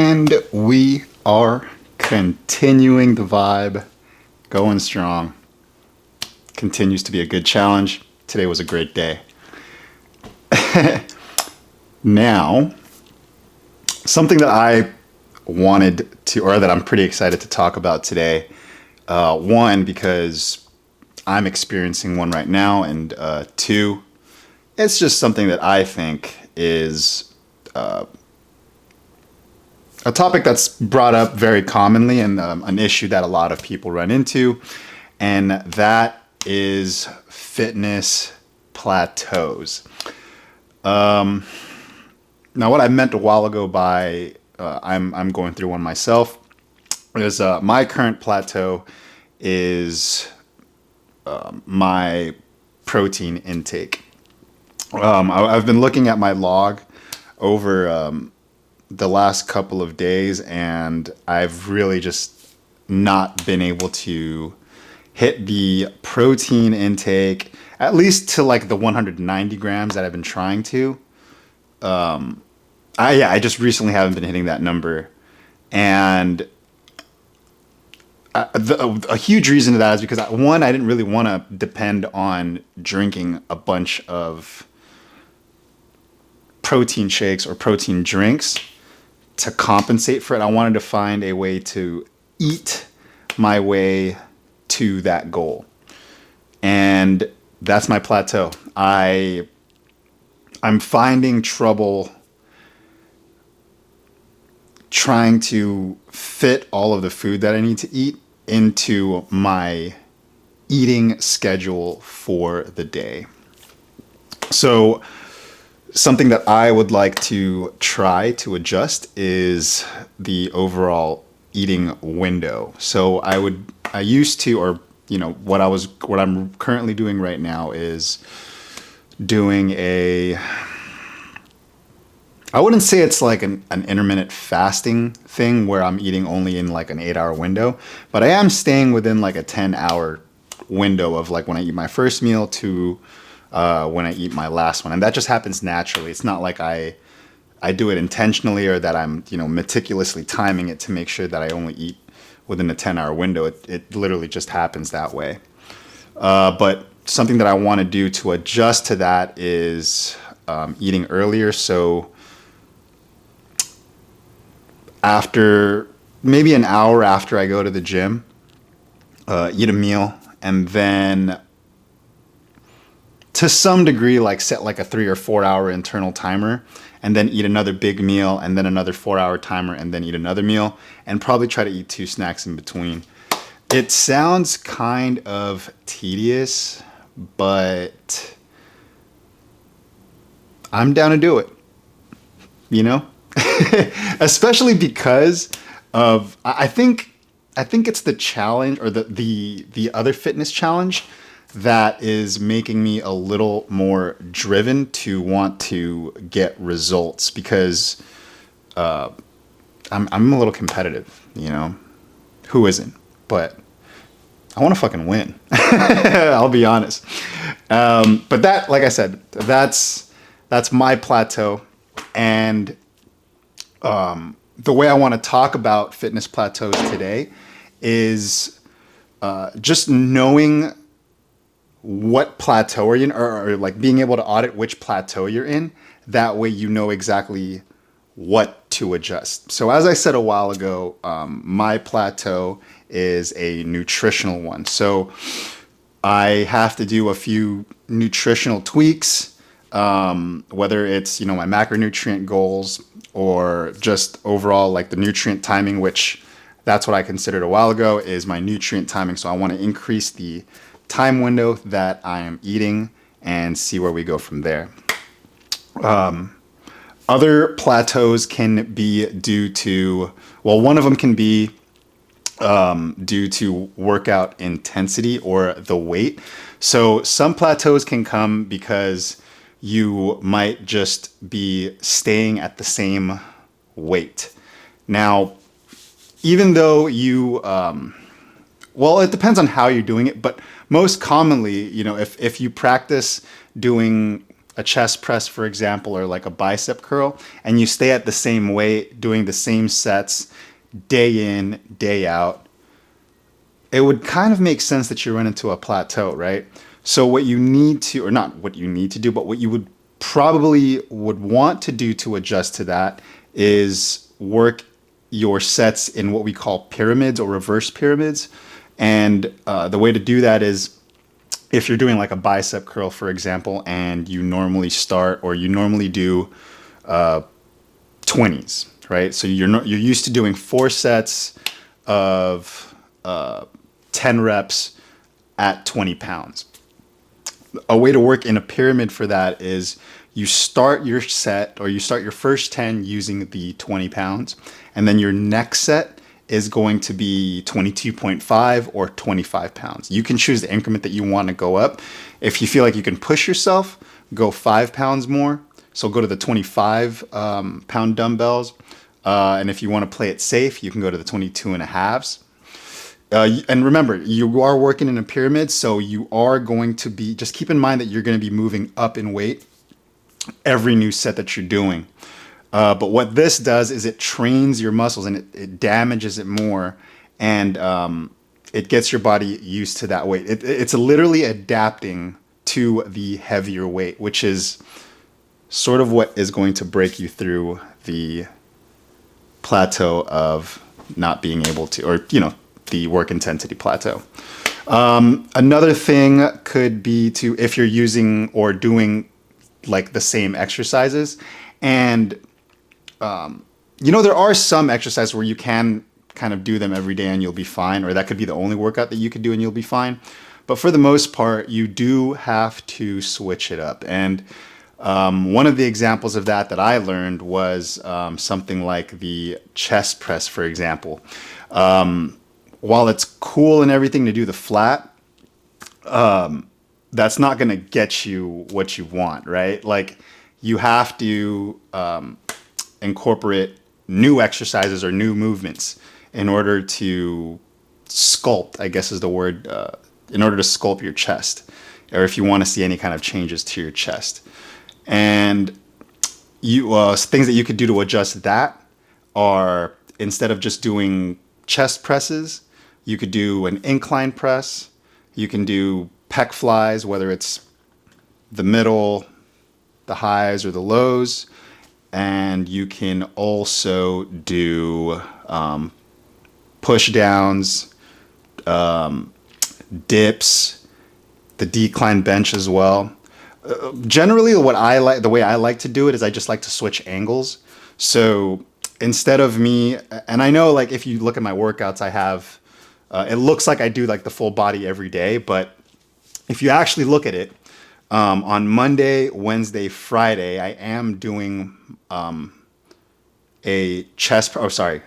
And we are continuing the vibe, going strong. Continues to be a good challenge. Today was a great day. Now, something that I wanted to, or that I'm pretty excited to talk about today. One, because I'm experiencing one right now, and two, it's just something that I think is a topic that's brought up very commonly, and an issue that a lot of people run into, and that is fitness plateaus. Now, what I meant a while ago by I'm going through one myself is my current plateau is my protein intake. I've been looking at my log over the last couple of days, and I've really just not been able to hit the protein intake, at least to like the 190 grams that I've been trying to. I just recently haven't been hitting that number, and a huge reason to that is because one, I didn't really want to depend on drinking a bunch of protein shakes or protein drinks to compensate for it. I wanted to find a way to eat my way to that goal, and that's my plateau. I'm finding trouble trying to fit all of the food that I need to eat into my eating schedule for the day. So something that I would like to try to adjust is the overall eating window. So I used to, or what I'm currently doing right now is doing I wouldn't say it's like an intermittent fasting thing where I'm eating only in like an 8-hour window, but I am staying within like a 10-hour window of like when I eat my first meal to when I eat my last one. And that just happens naturally. It's not like I do it intentionally or that I'm, meticulously timing it to make sure that I only eat within a 10-hour window. It literally just happens that way. But something that I want to do to adjust to that is eating earlier. So after maybe an hour after I go to the gym, eat a meal, and then to some degree, like set like a 3 or 4 hour internal timer, and then eat another big meal, and then another 4-hour timer, and then eat another meal, and probably try to eat 2 snacks in between. It sounds kind of tedious, but I'm down to do it, especially because of, I think it's the challenge, or the other fitness challenge that is making me a little more driven to want to get results, because I'm a little competitive, who isn't? But I want to fucking win. I'll be honest. But that, like I said, that's my plateau. And the way I want to talk about fitness plateaus today is just knowing what plateau are you in, or like being able to audit which plateau you're in. That way you know exactly what to adjust. So as I said a while ago, my plateau is a nutritional one. So I have to do a few nutritional tweaks, whether it's, my macronutrient goals or just overall like the nutrient timing, which that's what I considered a while ago is my nutrient timing. So I want to increase the time window that I am eating and see where we go from there. Other plateaus can be due to, one of them can be due to workout intensity or the weight. So some plateaus can come because you might just be staying at the same weight. Now, even though you, it depends on how you're doing it, but most commonly, if you practice doing a chest press, for example, or like a bicep curl, and you stay at the same weight, doing the same sets day in, day out, it would kind of make sense that you run into a plateau, right? So what you need to, or not what you need to do, but what you would probably would want to do to adjust to that is work your sets in what we call pyramids or reverse pyramids. And the way to do that is if you're doing like a bicep curl, for example, and you normally start or you normally do 20s, right? So you're used to doing 4 sets of 10 reps at 20 pounds. A way to work in a pyramid for that is you start your set or you start your first 10 using the 20 pounds, and then your next set is going to be 22.5 or 25 pounds. You can choose the increment that you want to go up. If you feel like you can push yourself, go 5 pounds more. So go to the 25 pound dumbbells. And if you want to play it safe, you can go to the 22 and a halves. And remember, you are working in a pyramid, so you are going to be, just keep in mind that you're going to be moving up in weight every new set that you're doing. But what this does is it trains your muscles and it damages it more, and it gets your body used to that weight. It's literally adapting to the heavier weight, which is sort of what is going to break you through the plateau of not being able to, or, the work intensity plateau. Another thing could be to, if you're using or doing like the same exercises, and there are some exercises where you can kind of do them every day and you'll be fine, or that could be the only workout that you could do and you'll be fine. But for the most part, you do have to switch it up. And one of the examples of that I learned was something like the chest press, for example. While it's cool and everything to do the flat, that's not going to get you what you want, right? Like, you have to incorporate new exercises or new movements in order to sculpt, I guess is the word, in order to sculpt your chest, or if you want to see any kind of changes to your chest. And things that you could do to adjust that are, instead of just doing chest presses, you could do an incline press. You can do pec flies, whether it's the middle, the highs, or the lows. And you can also do push downs, dips, the decline bench as well. Generally, the way I like to do it is I just like to switch angles. So instead of me, and I know, like, if you look at my workouts, I have, it looks like I do like the full body every day, but if you actually look at it, on Monday, Wednesday, Friday, I am doing a chest,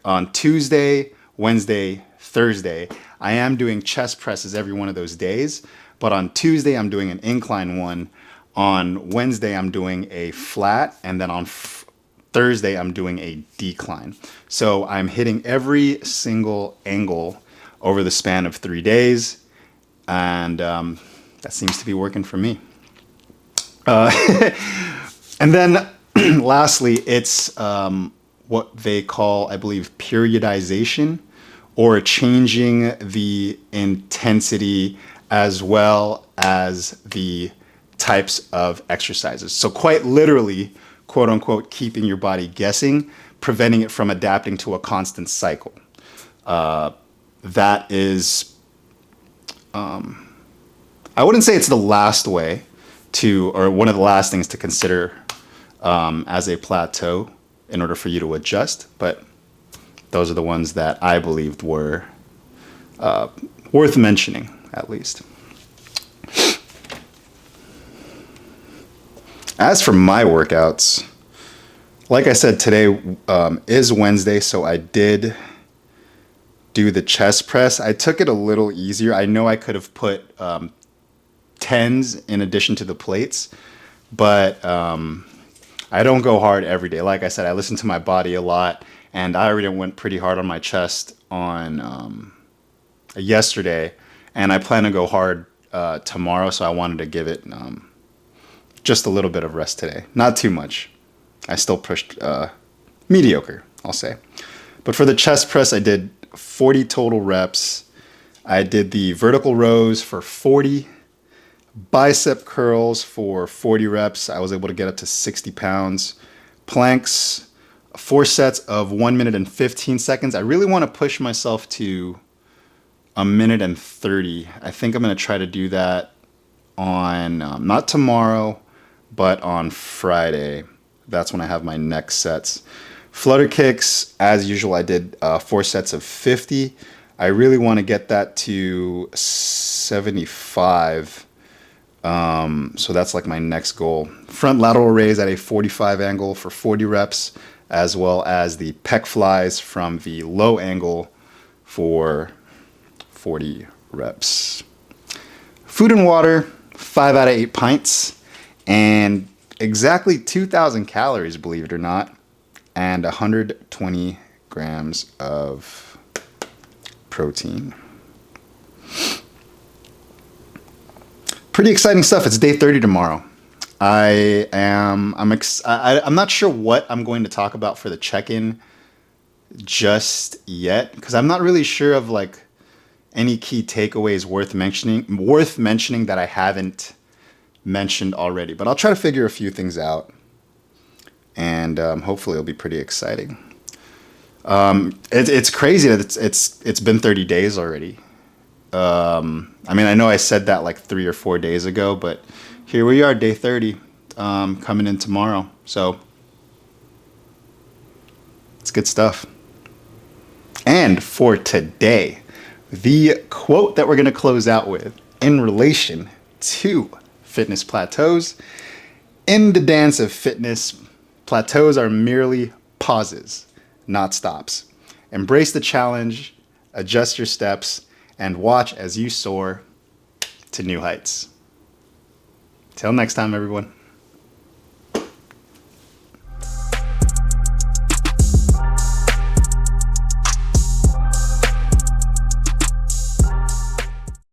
on Tuesday, Wednesday, Thursday, I am doing chest presses every one of those days. But on Tuesday, I'm doing an incline one. On Wednesday, I'm doing a flat. And then on Thursday, I'm doing a decline. So I'm hitting every single angle over the span of 3 days. And that seems to be working for me. And then lastly, it's what they call, I believe, periodization, or changing the intensity as well as the types of exercises. So quite literally, quote unquote, keeping your body guessing, preventing it from adapting to a constant cycle. That is, I wouldn't say it's the last way to, or one of the last things to consider as a plateau in order for you to adjust, but those are the ones that I believed were worth mentioning, at least. As for my workouts, like I said, today is Wednesday, so I did do the chest press. I took it a little easier. I know I could have put 10s in addition to the plates, but I don't go hard every day. Like I said, I listen to my body a lot, and I already went pretty hard on my chest on yesterday, and I plan to go hard tomorrow, so I wanted to give it just a little bit of rest today. Not too much. I still pushed mediocre, I'll say. But for the chest press, I did 40 total reps. I did the vertical rows for 40, bicep curls for 40 reps. I was able to get up to 60 pounds. Planks, 4 sets of 1 minute and 15 seconds. I really want to push myself to a minute and 30. I think I'm going to try to do that on, not tomorrow, but on Friday. That's when I have my next sets. Flutter kicks, as usual, I did 4 sets of 50. I really want to get that to 75. So that's like my next goal. Front lateral raise at a 45 angle for 40 reps, as well as the pec flies from the low angle for 40 reps. Food and water, 5 out of 8 pints, and exactly 2,000 calories, believe it or not, and 120 grams of protein. Pretty exciting stuff. It's day 30 tomorrow. I'm not sure what I'm going to talk about for the check-in just yet, because I'm not really sure of like any key takeaways worth mentioning that I haven't mentioned already. But I'll try to figure a few things out, and hopefully it'll be pretty exciting. It's crazy that it's been 30 days already. I mean, I know I said that like 3 or 4 days ago, but here we are, day 30, coming in tomorrow. So it's good stuff. And for today, the quote that we're going to close out with in relation to fitness plateaus: in the dance of fitness, plateaus are merely pauses, not stops. Embrace the challenge, adjust your steps, and watch as you soar to new heights. Till next time, everyone.